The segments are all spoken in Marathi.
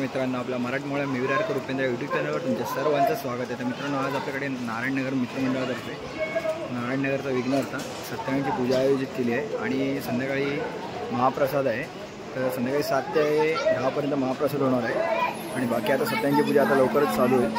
मित्रांनो, आपल्या मराठमोळ्या मिविरारकर उपेंद्र यूट्यूब चॅनलवर तुमच्या सर्वांचं स्वागत आहे। तर मित्रांनो, आज आपल्याकडे नारायणनगर मित्रमंडळातर्फे नारायणनगरचा विघ्नहर्ता सत्यनारायणची पूजा आयोजित केली आहे आणि संध्याकाळी महाप्रसाद आहे। तर संध्याकाळी 7 ते 10 पर्यंत महाप्रसाद होणार आहे आणि बाकी आता सत्यनारायणची पूजा आता लवकरच चालू आहे।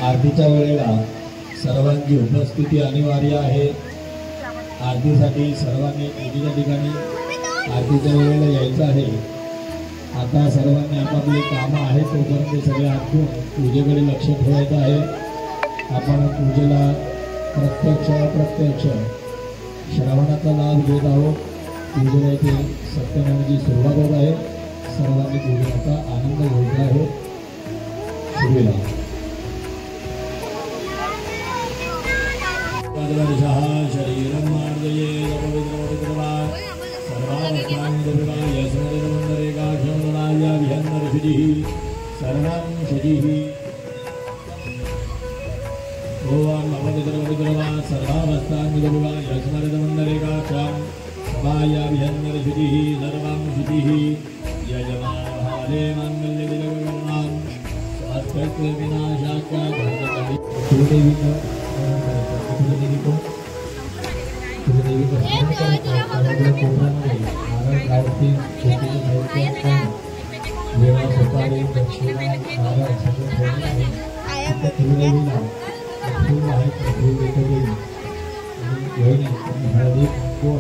आरतीच्या वेळेला सर्वांची उपस्थिती अनिवार्य आहे। आरतीसाठी सर्वांनी पूजेच्या ठिकाणी आरतीच्या वेळेला यायचं आहे। आता सर्वांनी आपापली कामं आहेत तोपर्यंत सगळे आटून पूजेकडे लक्ष ठेवायचं आहे। आपण पूजेला प्रत्यक्ष अप्रत्यक्ष श्रवणाचा लाभ घेत आहोत। पूजेला इथे सत्यनारायणाची सुरुवात होत आहे। सर्वांनी पूजेचा आनंद घ्यायचा आहे। सुरुवात शरीरं मार्जये सर्वावस्थानि सर्वं शुचिः ओम नवोदितरवदितरवा सर्वावस्थानि स्मृतमन्दरेकाक्षं सभायाभिहन्नरशुचिः सर्वं शुचिः यजमानहारे मङ्गल्यदिलगगणां स्वास्थ्यविनाशाख्यात् कुलदेवी को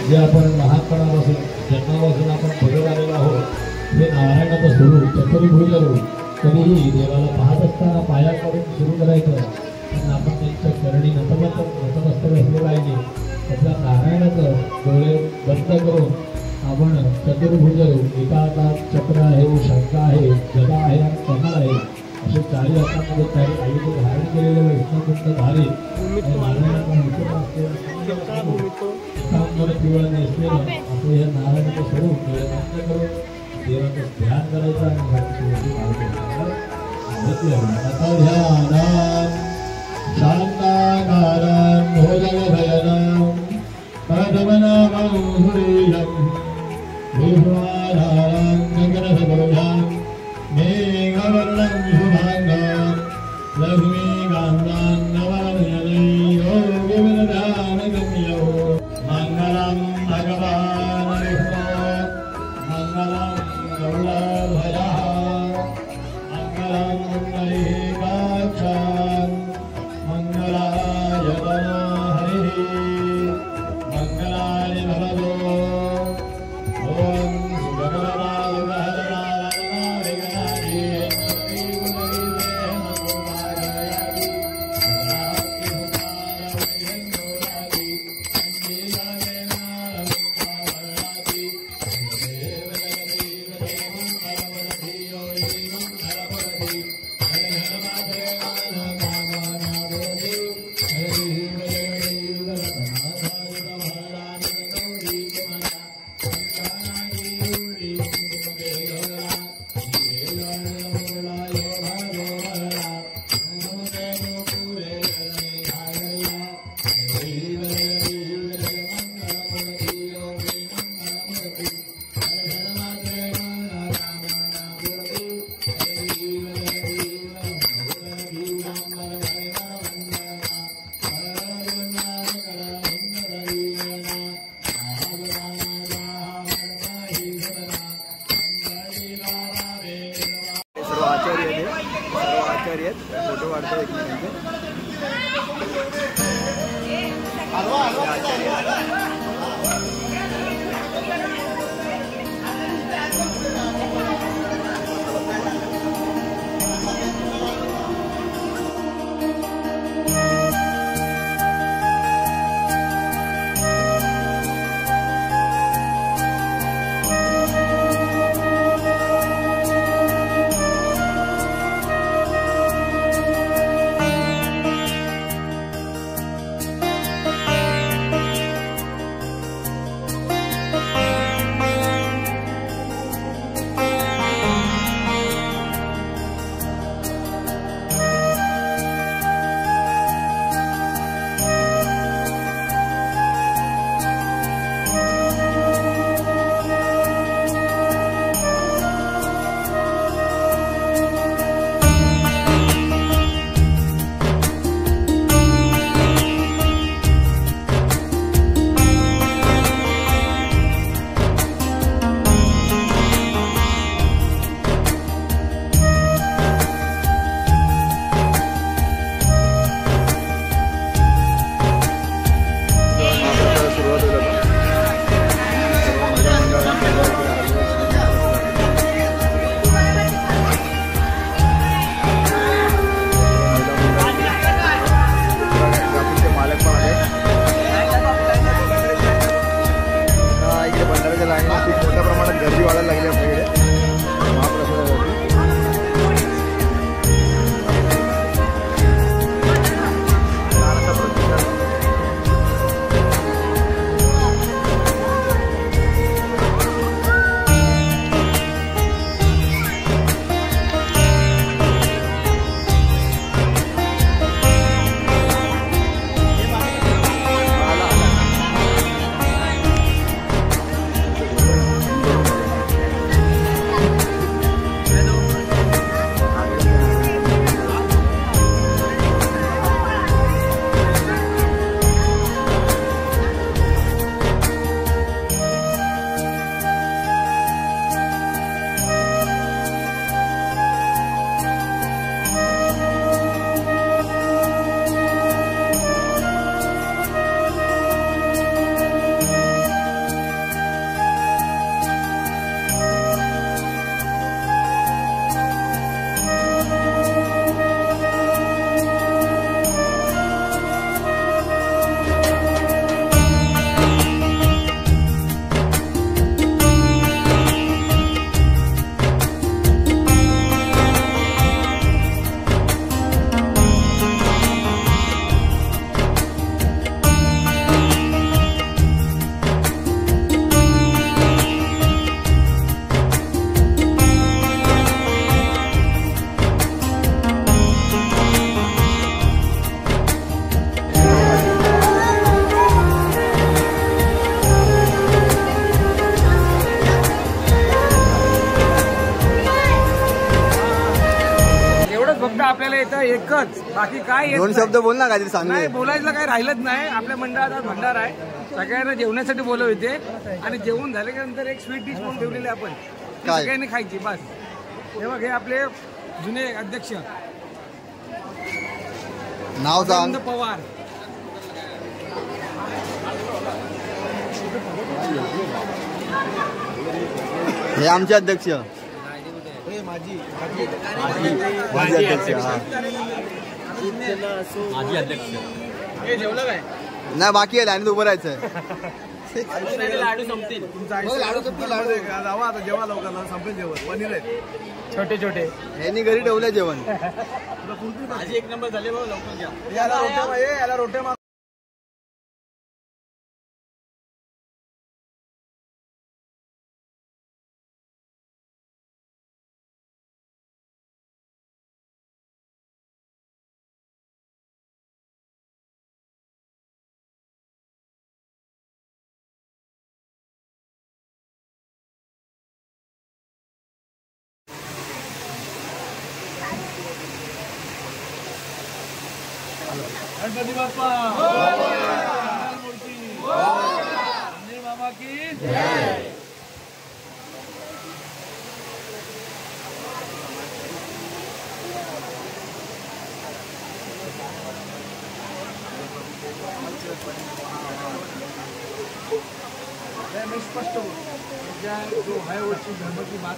जे आपण लहानपणापासून जन्मापासून आपण बघत आलेलो आहोत हे नारायणाचं स्वरूप चतुर्भुज रूप कधीही देवाला पाहत असताना पाया करून सुरू करायचं पण आपण त्यांच्या चरणी नतमस्तक असले पाहिजे। त्याच्या नारायणाचं डोळे बंद करून आपण चतुर्भुज रूप एका हातात चक्र आहे, शंख आहे, गदा आहे आणि कमळ आहे असे चारी हातामध्ये चारी आयुध धारण केलेले विष्णुकुंड धारी नारायणाचा मुकुट असते। अंबर पिवळं नेसलेलं आपलं हे नारायणाचं स्वरूप नंद करून देवाचं ध्यान करायचं आणि घराची वस्तू आता ध्यानाम शांताकारं भोजनभयनं पदमनामं हुरीयं विश्वाधारं गगनसदोषं मेघवर्णं शुभाङ्गं लक्ष्मीकान्तं नवनयनयो योगिविदधानगम्यो मङ्गलं भगवान् विष्णो मङ्गलं गौरभयः मङ्गलं नैकाक्षं मङ्गलाय तनो हरिः मङ्गलाय भवतो ॐ सुभगवनाय फोटो काढतो एकमेकांचे एवढंच, बाकी काय येत दोन नाही. शब्द बोल ना, काहीतरी सांग. नाही, बोलायचं काही राहिलंच नाही. आपल्या मंडळात आज भंडार आहे, सगळ्यांना जेवण्यासाठी बोलवते आणि जेवण झाल्यानंतर एक स्वीट डिश म्हणून ठेवलेली आपण, ती काय? सगळ्यांनी खायची बस. हे बघ, हे आपले जुने अध्यक्ष नाव सांग. पवार. हे आमचे अध्यक्ष, माझी अध्यक्ष. हा माझी अध्यक्ष. हे जेवलं काय? नाही, बाकी आहे, लाईनीत उभं राहायचंय. लाडू संपतील. लाडू जावा आता, जेव्हा लवकर संपेल जेवण. पनीर आहे छोटे छोटे, यांनी घरी ठेवलं जेवण. भाजी एक नंबर झाले भाऊ, लवकर घ्या. याला रोट्या मार. गणपती बाप्पा मूर्ती मामा की जय. मैं स्पष्ट हूँ, जो है वो चीज धर्म की बात.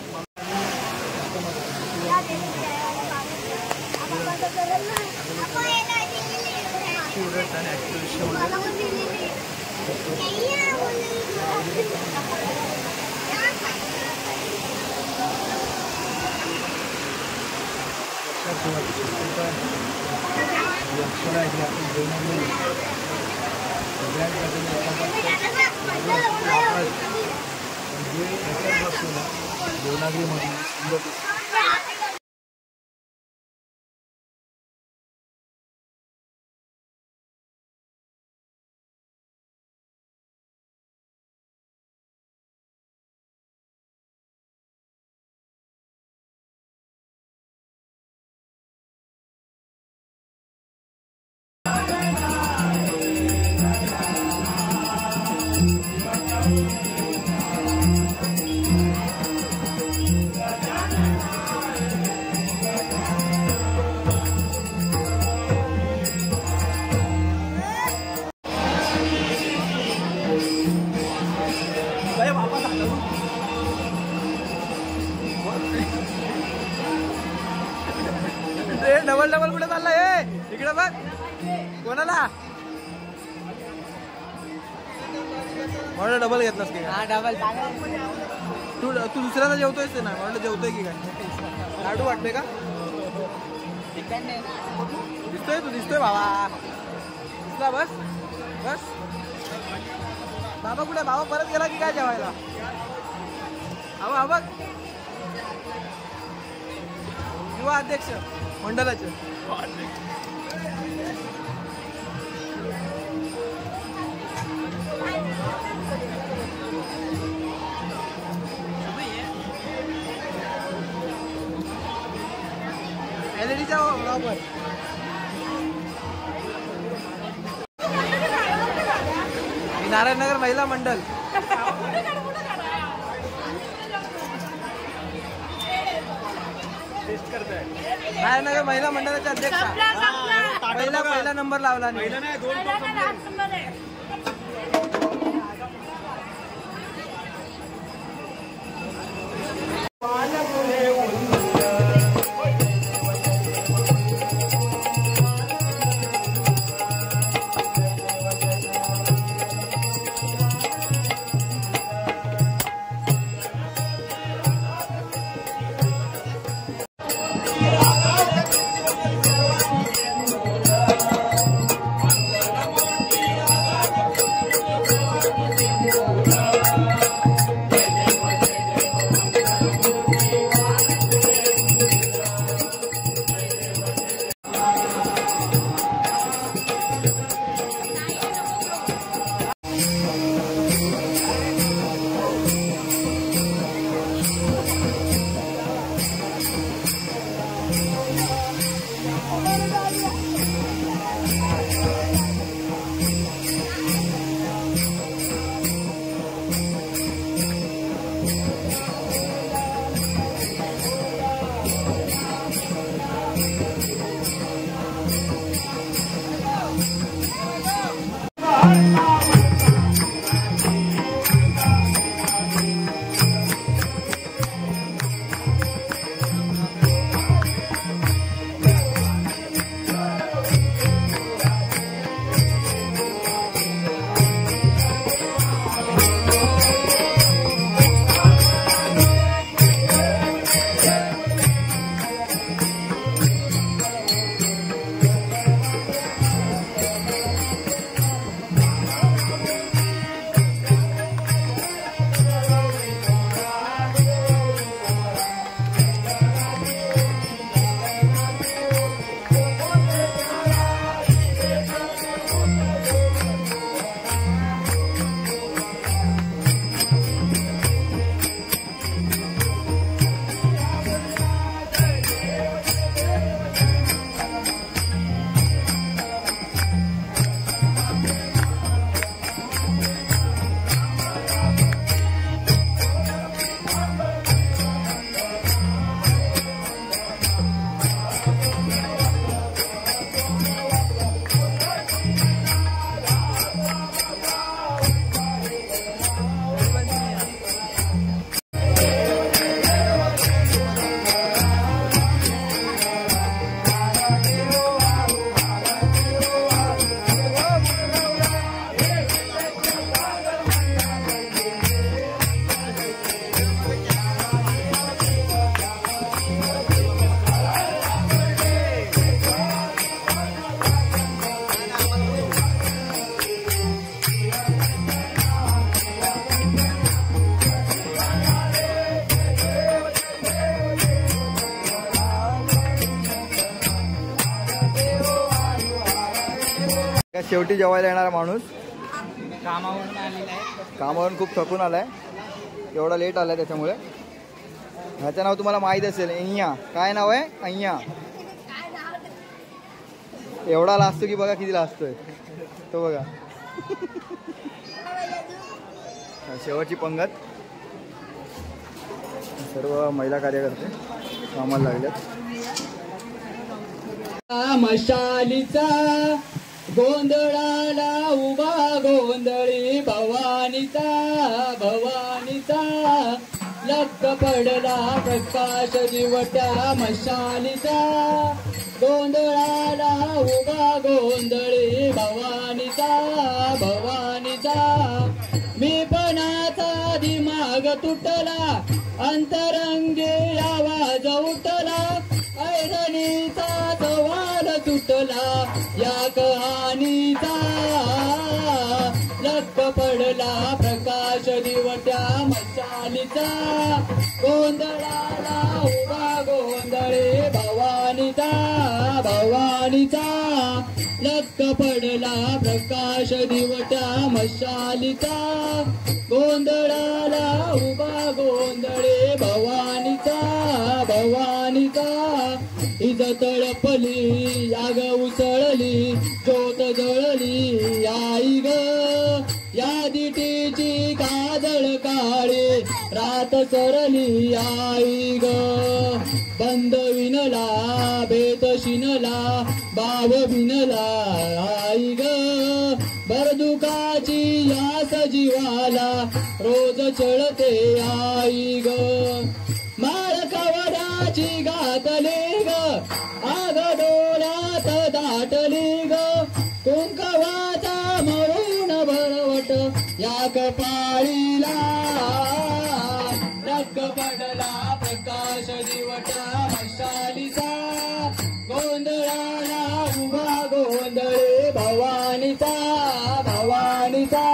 डबल डबल कुठे चाललाय? इकडे बघ, कोणाला म्हणलं डबल घेतलास की? डबल. तू दुसऱ्याला जेवतोयस ना, म्हणलं जेवतोय की काय? लाडू वाटते का? दिसतोय तू, दिसतोय बाबा. दिसला? बस बस. बाबा कुठे? बाबा परत गेला की काय जेवायला? बघ, युवा अध्यक्ष मंडळाचे. एलईडीच्या बरोबर नारायणनगर महिला मंडळ. नारायणनगर महिला मंडळाचे अध्यक्ष. पहिला नंबर लावला. शेवटी जेवायला येणारा माणूस कामावरून आलेला आहे. कामावरून खूप थकून आलाय, एवढा लेट आलाय त्याच्यामुळे. ह्याचं नाव तुम्हाला माहीत असेल, अय्या. काय नाव आहे? अय्या. एवढा लाजतो की बघा किती लाजतोय तो बघा. शेवटची पंगत, सर्व महिला कार्यकर्ते कामाला लागलेत. मशालीचा गोंधळाला उभा गोंधळी भवानीचा भवानीचा लक्क पडला प्रकाश दिवट्या मशालीचा गोंधळाला उभा गोंधळी भवानीचा भवानीचा मी पणाचा दिमाग तुटला अंतरंगे आवाज उठला ऐरणीचा सवाल तुटला या कहाणीचा लक्क पडला प्रकाश दिवट्या मशालीचा गोंधळाला उभा गोंधळे भवानीचा भवानीचा लक्क पडला प्रकाश दिवट्या मशालीचा गोंधळाला उभा गोंधळे भवानीचा भवानीचा इज तळपली आग उसळली ज्योत जळली आई ग या दिटीची काजळ काळी रात सरली आई ग बंद विनला बेत शिनला बाव विनला आई ग बरदुकाची यास जीवाला रोज चळते आई ग माळ कवडाची घातली ग आग डोळ्यात दाटली ग कुंकवाचा मळून भरवट या कपाळीला लक्क पडला प्रकाश दिवटा मशालीचा गोंधळाला उभा गोंधळे भवानीचा भवानीचा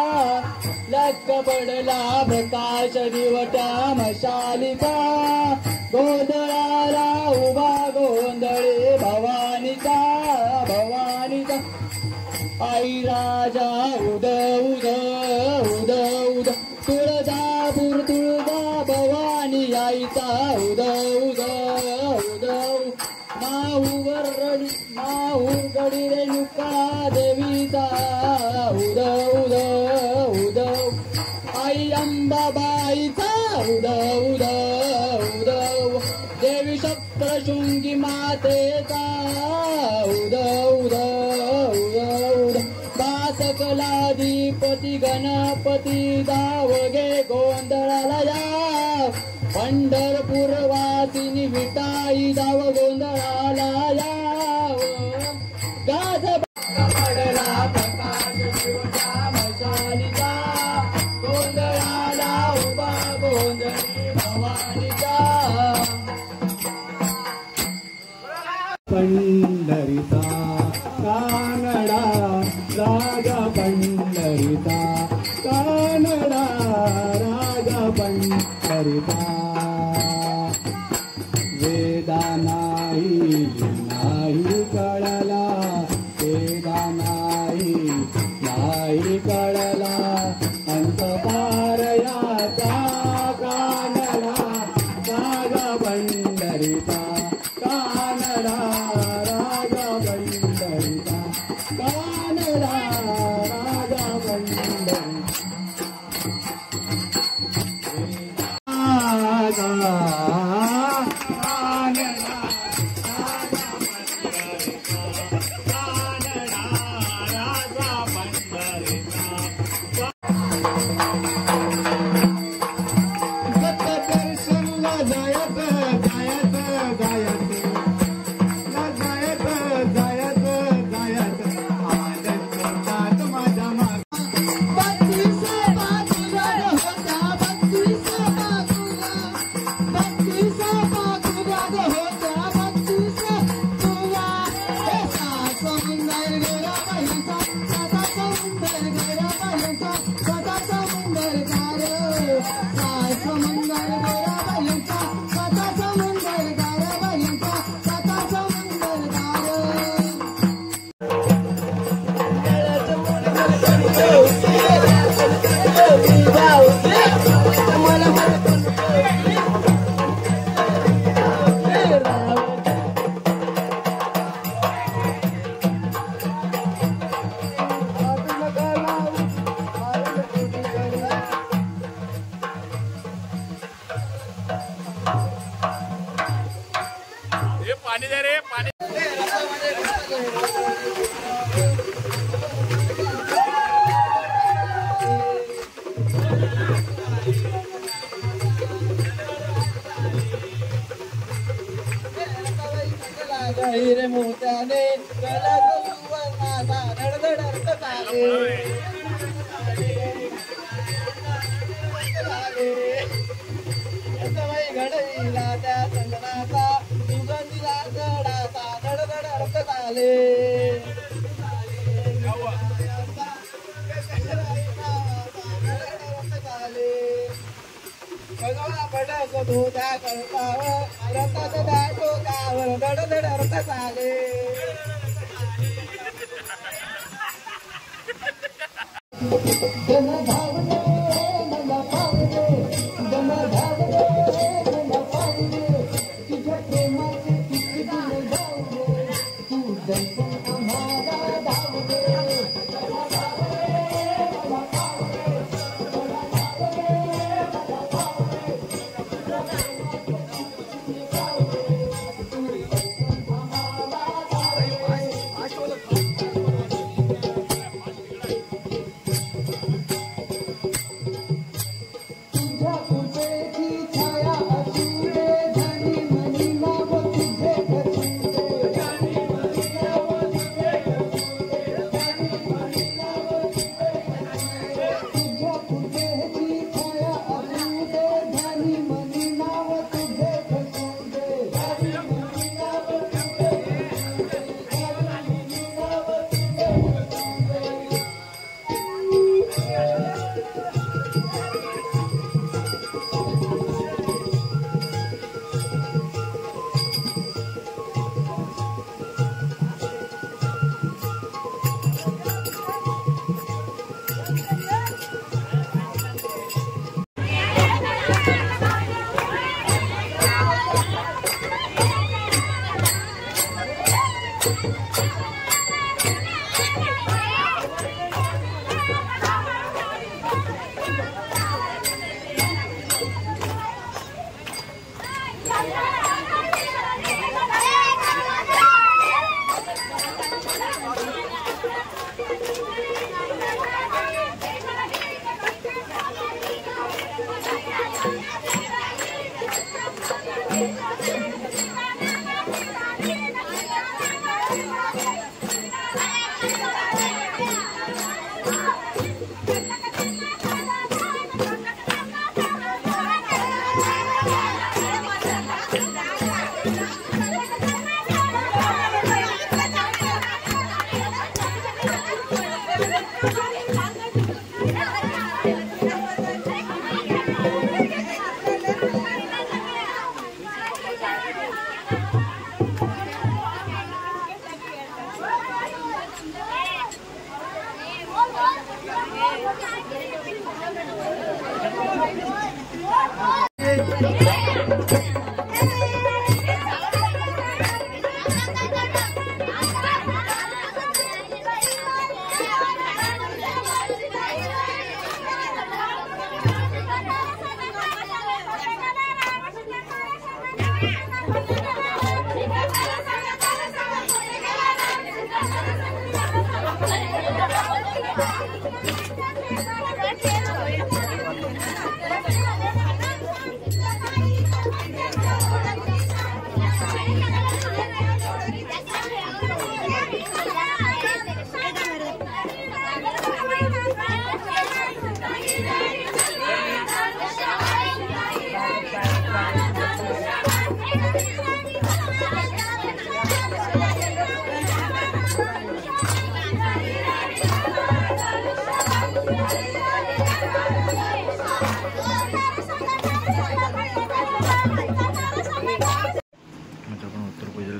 लक्क पडला प्रकाश दिवटा मशालीचा गोंधळाला उभा गोंधळे भवानीचा भवानीचा आई राजा उद उद उद उद तुळजापूर तुळजा भवानी आईचा उद उद उद माऊवर रडी माऊर गडी रेणुका देवीचा उद उद उद आई अंबाबाईचा उद उद उद देवी सप्तशृंगी मातेचा उद उद उद उद बासकलाधिपती गणपती दावगे गोंधळाला या पंढरपूर वासिनी विटाई दाव गोंधळाला या गाज पडला प्रकाश दिवटा मशालीचा गोंधळाला उभा गोंधळी भवानीचा पंढरीचा कानडा राजा पंढरीचा कानडा राजा पंढरीचा वेदा नाही नाही कळला वेदा नाही नाही कळला अंत पारयाचा कानडा राजा पंढरीचा कानडा राजा पंढरीचा कानडा राजा पंढरी हिरे मोत्याने गळा सुवर्णाचा धडधड अर्थ चाले घडविला त्या चंदनाचा सुगंधीला गडाचा धडधड अर्थ चाले भगवा पडक तो त्या कळपावर रथाच्या त्या टोकावर धडधड अर्थ चाले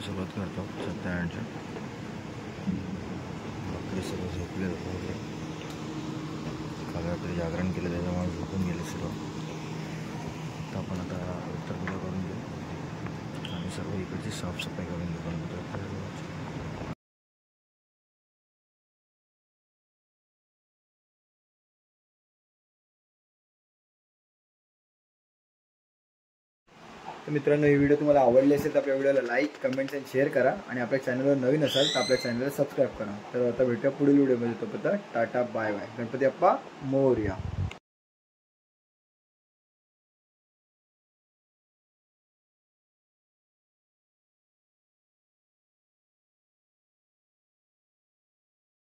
सुरुवात करतो सत्यानारायणच्या. रात्री सर्व झोपले होते, काल रात्री जागरण केलं त्याच्यामुळे झोपून गेले सर्व. तर आपण आता उत्तरपूजा करून घेऊ आणि सर्व इकडची साफसफाई करून घेऊ. तर मित्रांनो ही व्हिडिओ तुम्हाला आवडली असेल तर आपल्या व्हिडिओला लाईक कमेंट्स आणि शेअर करा आणि आपल्या चॅनलवर नवीन असाल तर आपल्या चॅनलला सबस्क्राईब करा. तर आता भेटूया पुढील व्हिडिओमध्ये. तोपर्यंत tata bye bye. Ganpati Bappa Morya.